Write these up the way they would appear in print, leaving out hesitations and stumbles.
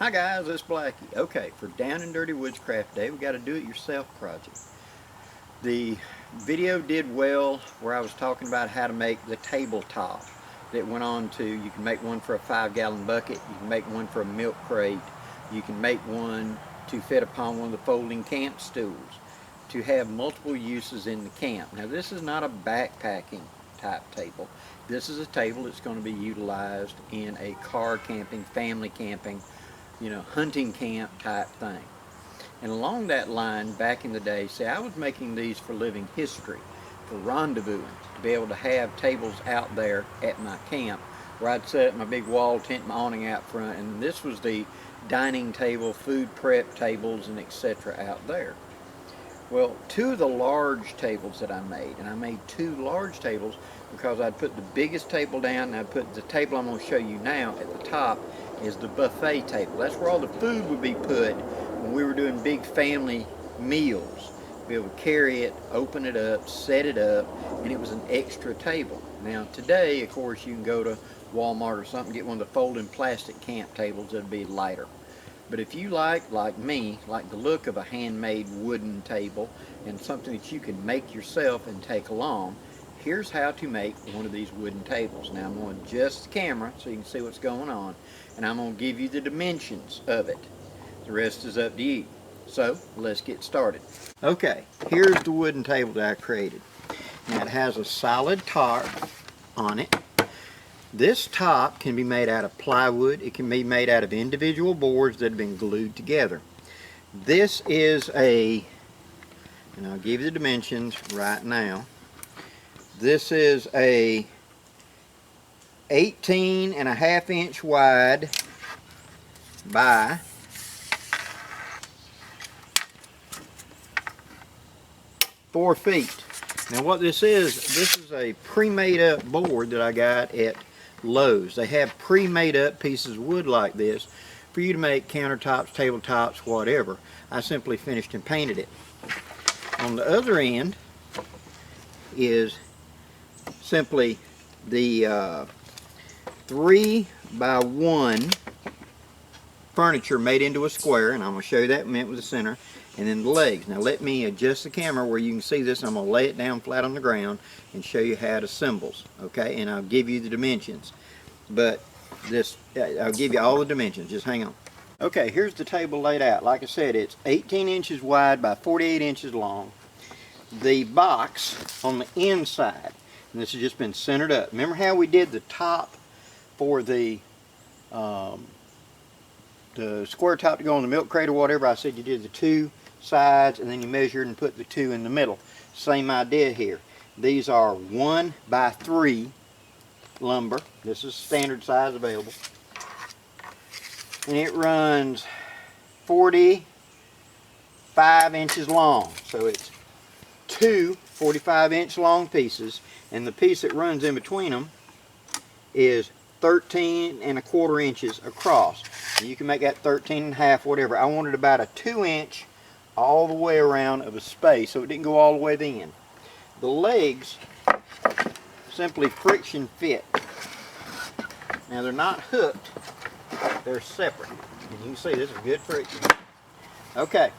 Hi guys, it's Blackie. Okay, for Down and Dirty Woods Craft Day, we got a do-it-yourself project. The video did well where I was talking about how to make the tabletop that went on to, you can make one for a 5-gallon bucket, you can make one for a milk crate, you can make one to fit upon one of the folding camp stools, to have multiple uses in the camp. Now this is not a backpacking type table. This is a table that's going to be utilized in a car camping, family camping, hunting camp type thing. And along that line, back in the day, see, I was making these for living history, for rendezvousing, to be able to have tables out there at my camp where I'd set up my big wall tent, my awning out front, and this was the dining table, food prep tables, and etc. out there. Well, two of the large tables that I made, and I made two large tables because I'd put the biggest table down and I'd put the table I'm going to show you now at the top is the buffet table. That's where all the food would be put when we were doing big family meals. Be able to carry it, open it up, set it up, and it was an extra table. Now today, of course, you can go to Walmart or something, get one of the folding plastic camp tables that'd be lighter. But if you like me, like the look of a handmade wooden table and something that you can make yourself and take along, here's how to make one of these wooden tables. Now I'm going to adjust the camera so you can see what's going on, and I'm going to give you the dimensions of it. The rest is up to you. So let's get started. Okay, here's the wooden table that I created. Now it has a solid top on it. This top can be made out of plywood. It can be made out of individual boards that have been glued together. This is and I'll give you the dimensions right now. This is a 18.5-inch wide by 4 feet. Now what this is a pre-made up board that I got at Lowe's. They have pre-made up pieces of wood like this for you to make countertops, tabletops, whatever. I simply finished and painted it. On the other end is simply the 3x1 furniture made into a square, and I'm going to show you that meant with the center, and then the legs. Now let me adjust the camera where you can see this. I'm going to lay it down flat on the ground and show you how it assembles, okay? And I'll give you the dimensions, but I'll give you all the dimensions. Just hang on. Okay, here's the table laid out. Like I said, it's 18 inches wide by 48 inches long. The box on the inside, and this has just been centered up. Remember how we did the top for the square top to go on the milk crate or whatever? I said you did the two sides and then you measured and put the two in the middle. Same idea here. These are 1x3 lumber. This is standard size available. And it runs 45 inches long. So it's two 45-inch long pieces, and the piece that runs in between them is 13.25 inches across. You can make that 13.5, whatever. I wanted about a 2-inch all the way around of a space so it didn't go all the way in. The legs simply friction fit. Now they're not hooked, they're separate. And you can see this is good friction. Okay.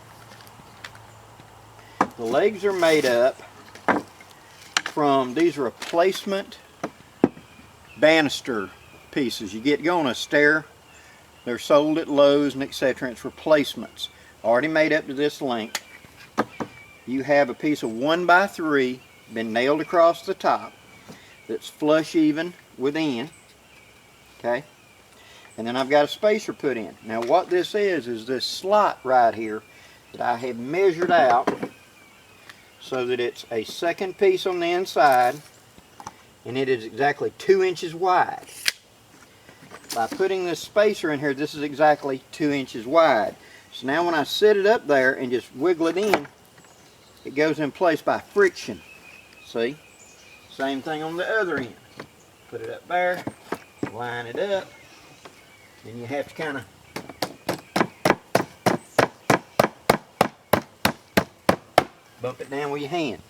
The legs are made up from these replacement banister pieces. You go on a stair, they're sold at Lowe's and etc. It's replacements already made up to this length. You have a piece of 1x3 been nailed across the top that's flush even within, okay? And then I've got a spacer put in. Now what this is this slot right here that I have measured out so that it's a second piece on the inside, and it is exactly 2 inches wide. By putting this spacer in here, this is exactly 2 inches wide. So now when I set it up there and just wiggle it in, it goes in place by friction. See? Same thing on the other end. Put it up there, line it up, then you have to kind of bump it down with your hand.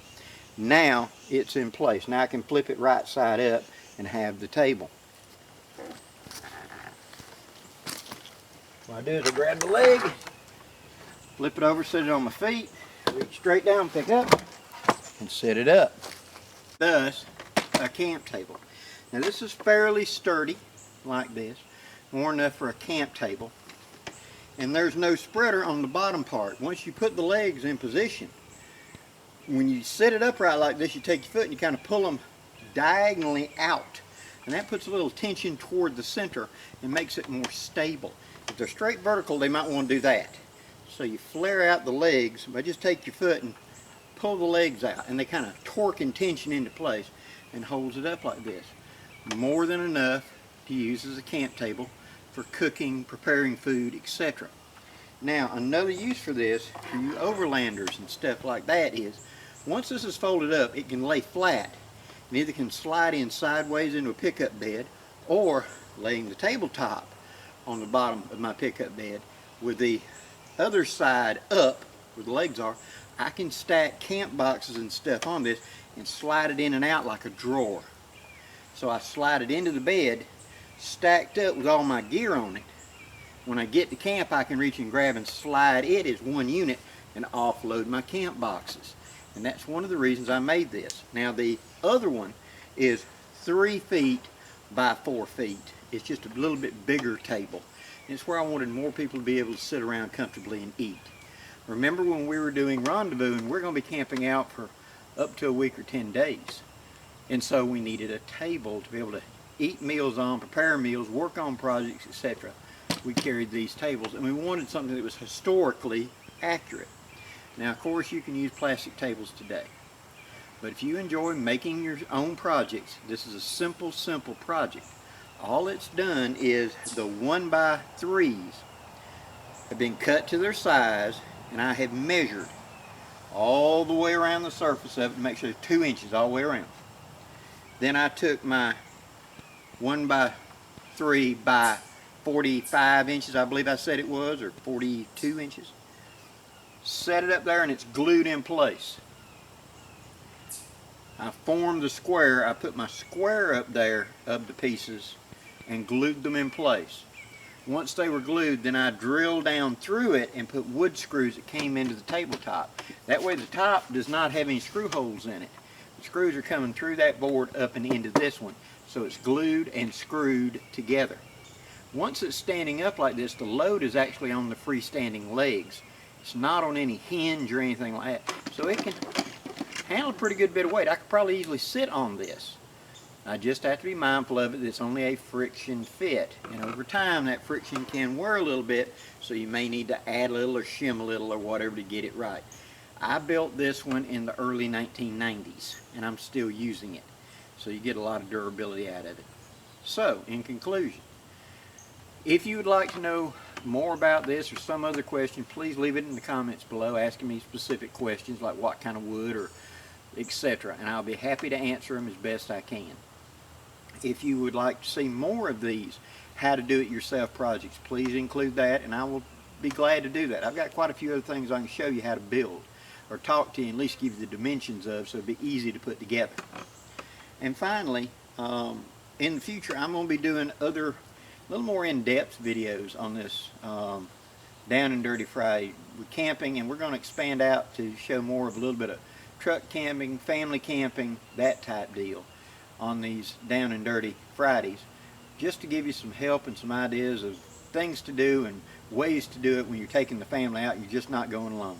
Now it's in place. Now I can flip it right side up and have the table. What I do is I grab the leg, flip it over, set it on my feet, reach straight down, pick up, and set it up. Thus, a camp table. Now this is fairly sturdy, like this, more enough for a camp table. And there's no spreader on the bottom part. Once you put the legs in position, when you set it upright like this, you take your foot and you kind of pull them diagonally out. And that puts a little tension toward the center and makes it more stable. If they're straight vertical, they might want to do that. So you flare out the legs, but just take your foot and pull the legs out, and they kind of torque and tension into place and holds it up like this. More than enough to use as a camp table for cooking, preparing food, etc. Now, another use for this, for you overlanders and stuff like that, is once this is folded up, it can lay flat. It either can slide in sideways into a pickup bed, or laying the tabletop on the bottom of my pickup bed with the other side up, where the legs are, I can stack camp boxes and stuff on this and slide it in and out like a drawer. So I slide it into the bed, stacked up with all my gear on it. When I get to camp, I can reach and grab and slide it as one unit and offload my camp boxes. And that's one of the reasons I made this. Now the other one is 3 feet by 4 feet. It's just a little bit bigger table. And it's where I wanted more people to be able to sit around comfortably and eat. Remember when we were doing Rendezvous, and we're going to be camping out for up to a week or 10 days. And so we needed a table to be able to eat meals on, prepare meals, work on projects, etc. We carried these tables, and we wanted something that was historically accurate. Now, of course, you can use plastic tables today. But if you enjoy making your own projects, this is a simple project. All it's done is the 1x3s have been cut to their size, and I have measured all the way around the surface of it to make sure it's 2 inches all the way around. Then I took my 1x3 by 45 inches, I believe I said it was, or 42 inches. Set it up there, and it's glued in place. I formed the square. I put my square up there of the pieces and glued them in place. Once they were glued, then I drilled down through it and put wood screws that came into the tabletop. That way the top does not have any screw holes in it. The screws are coming through that board up and into this one. So it's glued and screwed together. Once it's standing up like this, the load is actually on the freestanding legs. It's not on any hinge or anything like that. So it can handle a pretty good bit of weight. I could probably easily sit on this. I just have to be mindful of it. It's only a friction fit. And over time, that friction can wear a little bit, so you may need to add a little or shim a little or whatever to get it right. I built this one in the early 1990s, and I'm still using it. So you get a lot of durability out of it. So, in conclusion, if you would like to know more about this or some other question, please leave it in the comments below, asking me specific questions like what kind of wood or etc. And I'll be happy to answer them as best I can. If you would like to see more of these how to do it yourself projects, please include that, and I will be glad to do that. I've got quite a few other things I can show you how to build or talk to you and at least give you the dimensions of, so it'll be easy to put together. And finally, in the future, I'm going to be doing other a little more in-depth videos on this Down and Dirty Friday with camping, and we're going to expand out to show more of a little bit of truck camping, family camping, that type deal on these Down and Dirty Fridays, just to give you some help and some ideas of things to do and ways to do it when you're taking the family out. You're just not going alone.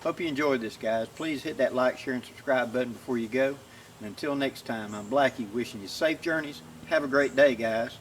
Hope you enjoyed this, guys. Please hit that like, share, and subscribe button before you go. And until next time, I'm Blackie, wishing you safe journeys. Have a great day, guys.